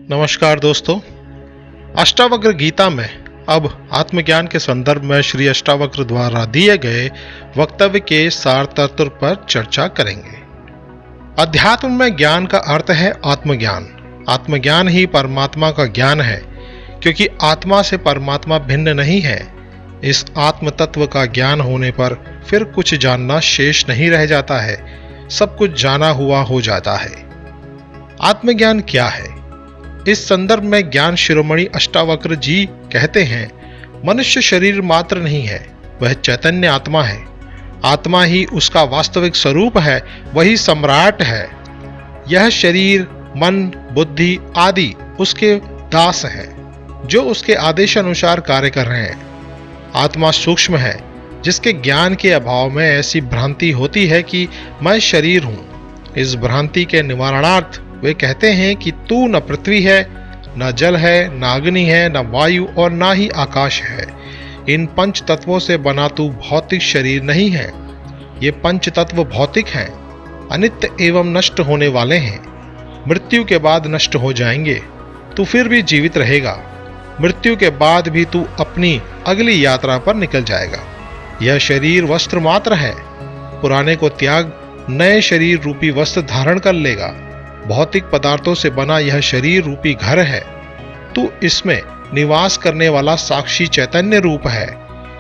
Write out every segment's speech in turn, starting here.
नमस्कार दोस्तों, अष्टावक्र गीता में अब आत्मज्ञान के संदर्भ में श्री अष्टावक्र द्वारा दिए गए वक्तव्य के सार तत्व पर चर्चा करेंगे। अध्यात्म में ज्ञान का अर्थ है आत्मज्ञान। आत्मज्ञान ही परमात्मा का ज्ञान है, क्योंकि आत्मा से परमात्मा भिन्न नहीं है। इस आत्म तत्व का ज्ञान होने पर फिर कुछ जानना शेष नहीं रह जाता है, सब कुछ जाना हुआ हो जाता है। आत्मज्ञान क्या है? इस संदर्भ में ज्ञान शिरोमणि अष्टावक्र जी कहते हैं, मनुष्य शरीर मात्र नहीं है, वह चैतन्य आत्मा है। आत्मा ही उसका वास्तविक स्वरूप है, वही सम्राट है। यह शरीर, मन, बुद्धि आदि उसके दास हैं, जो उसके आदेश अनुसार कार्य कर रहे हैं। आत्मा सूक्ष्म है, जिसके ज्ञान के अभाव में ऐसी भ्रांति होती है कि मैं शरीर हूं। इस भ्रांति के निवारणार्थ वे कहते हैं कि तू न पृथ्वी है, न जल है, न अग्नि है, न वायु और न ही आकाश है। इन पंच तत्वों से बना तू भौतिक शरीर नहीं है। ये पंच तत्व भौतिक हैं, अनित्य एवं नष्ट होने वाले हैं। मृत्यु के बाद नष्ट हो जाएंगे, तू फिर भी जीवित रहेगा। मृत्यु के बाद भी तू अपनी अगली यात्रा पर निकल जाएगा। यह शरीर वस्त्र मात्र है, पुराने को त्याग नए शरीर रूपी वस्त्र धारण कर लेगा। भौतिक पदार्थों से बना यह शरीर रूपी घर है। तू इसमें निवास करने वाला साक्षी चैतन्य रूप है।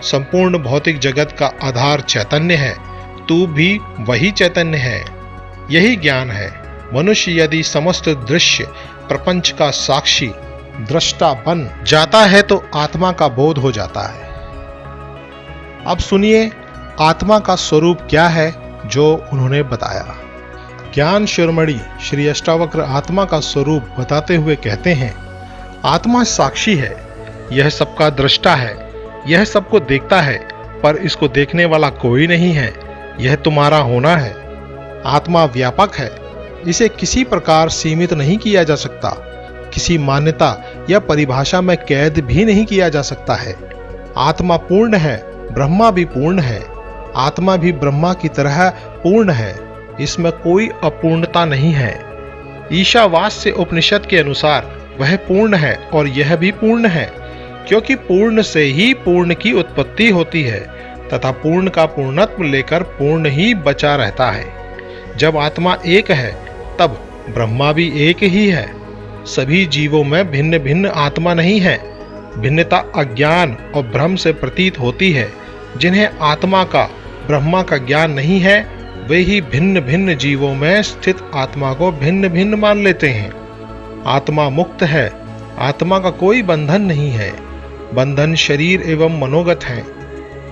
संपूर्ण भौतिक जगत का आधार चैतन्य है, तू भी वही चैतन्य है। यही ज्ञान है। मनुष्य यदि समस्त दृश्य प्रपंच का साक्षी दृष्टा बन जाता है तो आत्मा का बोध हो जाता है। अब सुनिए आत्मा का स्वरूप क्या है जो उन्होंने बताया। ज्ञान शिरोमणि श्री अष्टावक्र आत्मा का स्वरूप बताते हुए कहते हैं, आत्मा साक्षी है, यह सबका दृष्टा है, यह सबको देखता है, पर इसको देखने वाला कोई नहीं है। यह तुम्हारा होना है। आत्मा व्यापक है, इसे किसी प्रकार सीमित नहीं किया जा सकता, किसी मान्यता या परिभाषा में कैद भी नहीं किया जा सकता है। आत्मा पूर्ण है, ब्रह्मा भी पूर्ण है। आत्मा भी ब्रह्मा की तरह पूर्ण है, इसमें कोई अपूर्णता नहीं है। ईशावास्य उपनिषद के अनुसार वह पूर्ण है और यह भी पूर्ण है, क्योंकि पूर्ण से ही पूर्ण की उत्पत्ति होती है तथा पूर्ण का पूर्णत्व लेकर पूर्ण ही बचा रहता है। जब आत्मा एक है तब ब्रह्मा भी एक ही है। सभी जीवों में भिन्न भिन्न आत्मा नहीं है। भिन्नता अज्ञान और भ्रम से प्रतीत होती है। जिन्हें आत्मा का ब्रह्मा का ज्ञान नहीं है, वे ही भिन्न भिन्न जीवों में स्थित आत्मा को भिन्न भिन्न मान लेते हैं। आत्मा मुक्त है, आत्मा का कोई बंधन नहीं है। बंधन शरीर एवं मनोगत है।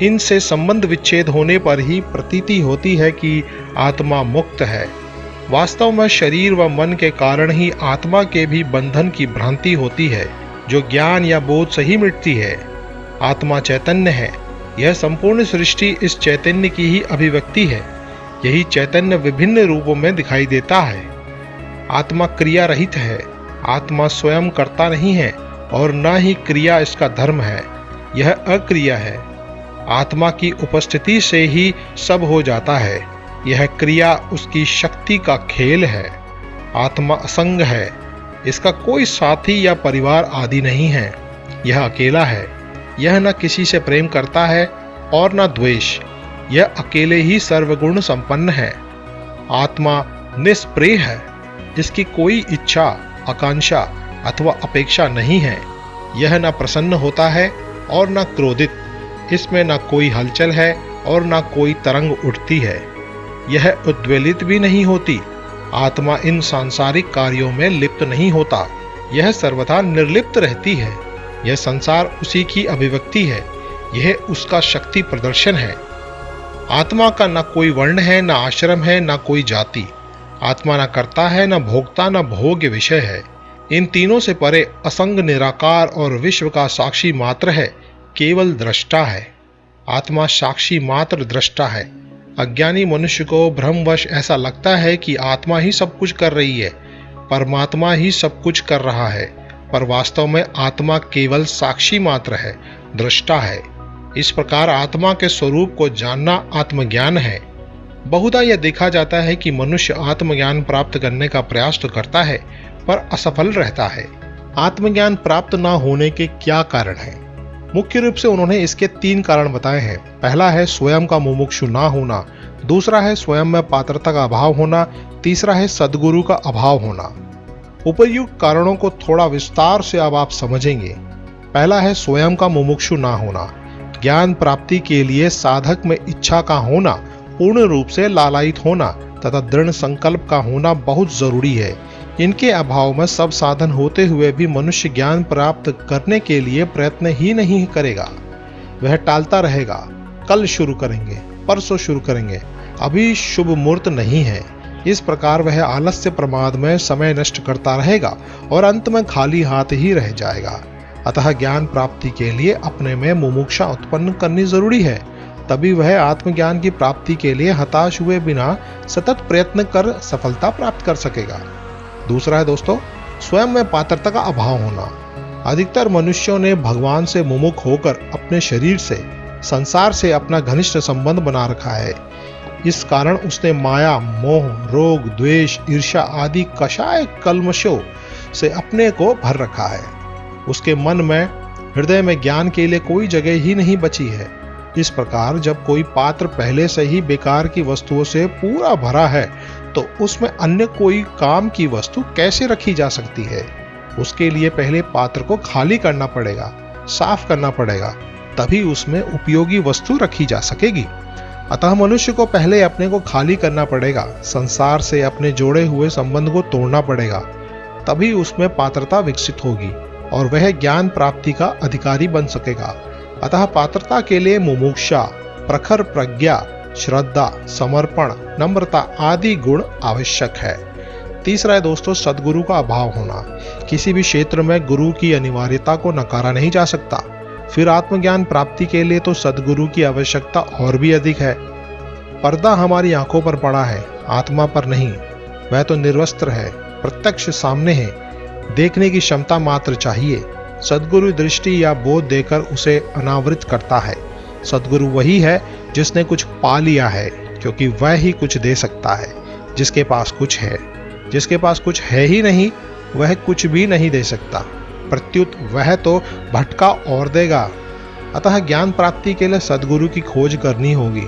इनसे संबंध विच्छेद होने पर ही प्रतीति होती है कि आत्मा मुक्त है। वास्तव में शरीर व मन के कारण ही आत्मा के भी बंधन की भ्रांति होती है, जो ज्ञान या बोध से ही मिटती है। आत्मा चैतन्य है। यह संपूर्ण सृष्टि इस चैतन्य की ही अभिव्यक्ति है। यही चैतन्य विभिन्न रूपों में दिखाई देता है। आत्मा क्रिया रहित है। आत्मा स्वयं कर्ता नहीं है और न ही क्रिया इसका धर्म है। यह अक्रिया है। आत्मा की उपस्थिति से ही सब हो जाता है। यह क्रिया उसकी शक्ति का खेल है। आत्मा असंग है। इसका कोई साथी या परिवार आदि नहीं है। यह अकेला है। यह न किसी से प्रेम करता है और न द्वेष। यह अकेले ही सर्वगुण संपन्न है। आत्मा निष्प्रेय है। इसकी कोई इच्छा, आकांक्षा अथवा अपेक्षा नहीं है। यह न प्रसन्न होता है और न क्रोधित। इसमें न कोई हलचल है और न कोई तरंग उठती है। यह उद्वेलित भी नहीं होती। आत्मा इन सांसारिक कार्यों में लिप्त नहीं होता। यह सर्वथा निर्लिप्त रहती है। यह संसार उसी की अभिव्यक्ति है। यह उसका शक्ति प्रदर्शन है। आत्मा का न कोई वर्ण है, न आश्रम है, न कोई जाति। आत्मा न कर्ता है, न भोक्ता, न भोग्य विषय है। इन तीनों से परे असंग निराकार और विश्व का साक्षी मात्र है, केवल दृष्टा है। आत्मा साक्षी मात्र दृष्टा है। अज्ञानी मनुष्य को भ्रमवश ऐसा लगता है कि आत्मा ही सब कुछ कर रही है, परमात्मा ही सब कुछ कर रहा है, पर वास्तव में आत्मा केवल साक्षी मात्र है, दृष्टा है। इस प्रकार आत्मा के स्वरूप को जानना आत्मज्ञान है। बहुधा यह देखा जाता है कि मनुष्य आत्मज्ञान प्राप्त करने का प्रयास तो करता है पर असफल रहता है। आत्मज्ञान प्राप्त न होने के क्या कारण हैं? मुख्य रूप से उन्होंने इसके 3 कारण बताए हैं। पहला है स्वयं का मुमुक्षु ना होना, दूसरा है स्वयं में पात्रता का अभाव होना, तीसरा है सद्गुरु का अभाव होना। उपर्युक्त कारणों को थोड़ा विस्तार से अब आप समझेंगे। पहला है स्वयं का मुमुक्षु ना होना। ज्ञान प्राप्ति के लिए साधक में इच्छा का होना, पूर्ण रूप से लालायित होना तथा दृढ़ संकल्प का होना बहुत जरूरी है। इनके अभाव में सब साधन होते हुए भी मनुष्य ज्ञान प्राप्त करने के लिए प्रयत्न ही नहीं करेगा। वह टालता रहेगा, कल शुरू करेंगे, परसों शुरू करेंगे, अभी शुभ मुहूर्त नहीं है। इस प्रकार वह आलस्य प्रमाद में समय नष्ट करता रहेगा और अंत में खाली हाथ ही रह जाएगा। अतः ज्ञान प्राप्ति के लिए अपने में मुमुक्षा उत्पन्न करनी जरूरी है, तभी वह आत्मज्ञान की प्राप्ति के लिए हताश हुए बिना सतत प्रयत्न कर सफलता प्राप्त कर सकेगा। दूसरा है दोस्तों, स्वयं में पात्रता का अभाव होना। अधिकतर मनुष्यों ने भगवान से मुमुख होकर अपने शरीर से, संसार से अपना घनिष्ठ संबंध बना रखा है। इस कारण उसने माया, मोह, रोग, द्वेष, ईर्ष्या आदि कषाय कल्मशों से अपने को भर रखा है। उसके मन में, हृदय में ज्ञान के लिए कोई जगह ही नहीं बची है। इस प्रकार जब कोई पात्र पहले से ही बेकार की वस्तुओं से पूरा भरा है तो उसमें अन्य कोई काम की वस्तु कैसे रखी जा सकती है? उसके लिए पहले पात्र को खाली करना पड़ेगा, साफ करना पड़ेगा, तभी उसमें उपयोगी वस्तु रखी जा सकेगी। अतः मनुष्य को पहले अपने को खाली करना पड़ेगा, संसार से अपने जोड़े हुए संबंध को तोड़ना पड़ेगा, तभी उसमें पात्रता विकसित होगी और वह ज्ञान प्राप्ति का अधिकारी बन सकेगा। अतः पात्रता के लिए मुमुक्षा, प्रखर प्रज्ञा, श्रद्धा, समर्पण, नम्रता आदि गुण आवश्यक है। तीसरा है दोस्तों, सद्गुरु का अभाव होना। किसी भी क्षेत्र में गुरु की अनिवार्यता को नकारा नहीं जा सकता। फिर आत्मज्ञान प्राप्ति के लिए तो सद्गुरु की आवश्यकता और भी अधिक है। पर्दा हमारी आंखों पर पड़ा है, आत्मा पर नहीं। वह तो निर्वस्त्र है, प्रत्यक्ष सामने है, देखने की क्षमता मात्र चाहिए। सद्गुरु दृष्टि या बोध देकर उसे अनावृत करता है। सद्गुरु वही है जिसने कुछ पा लिया है, क्योंकि वह ही कुछ दे सकता है। जिसके पास कुछ है, जिसके पास कुछ है ही नहीं, वह कुछ भी नहीं दे सकता। प्रत्युत वह तो भटका और देगा। अतः ज्ञान प्राप्ति के लिए सद्गुरु की खोज करनी होगी।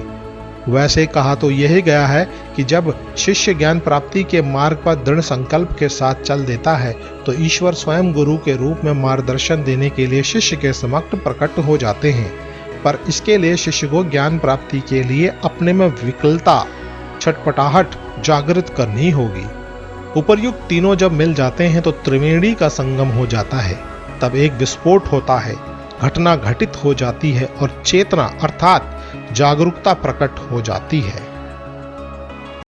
वैसे कहा तो यही गया है कि जब शिष्य ज्ञान प्राप्ति के मार्ग पर दृढ़ संकल्प के साथ चल देता है तो ईश्वर स्वयं गुरु के रूप में मार्गदर्शन देने के लिए शिष्य के समक्ष प्रकट हो जाते हैं। पर इसके लिए शिष्य को ज्ञान प्राप्ति के लिए अपने में विकलता, छटपटाहट जागृत करनी होगी। उपर्युक्त तीनों जब मिल जाते हैं तो त्रिवेणी का संगम हो जाता है। तब एक विस्फोट होता है, घटना घटित हो जाती है और चेतना अर्थात जागरूकता प्रकट हो जाती है।